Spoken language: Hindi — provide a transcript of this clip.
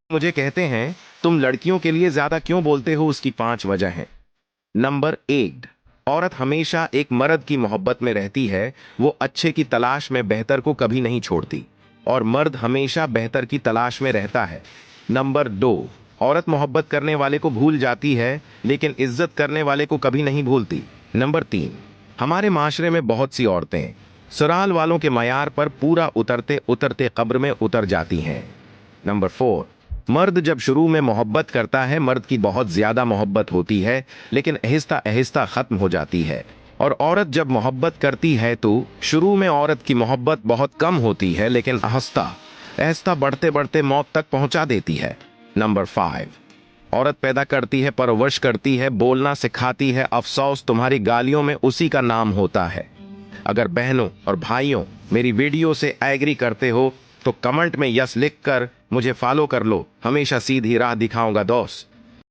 मुझे कहते हैं तुम लड़कियों के लिए ज्यादा क्यों बोलते हो, उसकी 5 वजह हैं। नंबर 8, औरत हमेशा एक मर्द की मोहब्बत में रहती है। वो अच्छे की तलाश में बेहतर को कभी नहीं छोड़ती, और मर्द हमेशा बेहतर की तलाश में रहता है। नंबर 2, औरत मोहब्बत करने वाले को भूल जाती है लेकिन इज्जत करने वाले को कभी नहीं भूलती। नंबर 3, हमारे माशरे में बहुत सी औरतें ससुराल वालों के मयार पर पूरा उतरते उतरते कब्र में उतर जाती हैं। नंबर 4, मर्द जब शुरू में मोहब्बत करता है, मर्द की बहुत ज्यादा मोहब्बत होती है लेकिन आहिस्ता आहिस्ता खत्म हो जाती है। और औरत जब मोहब्बत करती है तो शुरू में औरत की मोहब्बत बहुत कम होती है लेकिन आहिस्ता आहिस्ता बढ़ते बढ़ते मौत तक पहुंचा देती है। नंबर 5, औरत पैदा करती है, परवरिश करती है, बोलना सिखाती है, अफसोस तुम्हारी गालियों में उसी का नाम होता है। अगर बहनों और भाइयों मेरी वीडियो से एग्री करते हो तो कमेंट में यस लिख कर मुझे फॉलो कर लो। हमेशा सीधी राह दिखाऊंगा दोस्त।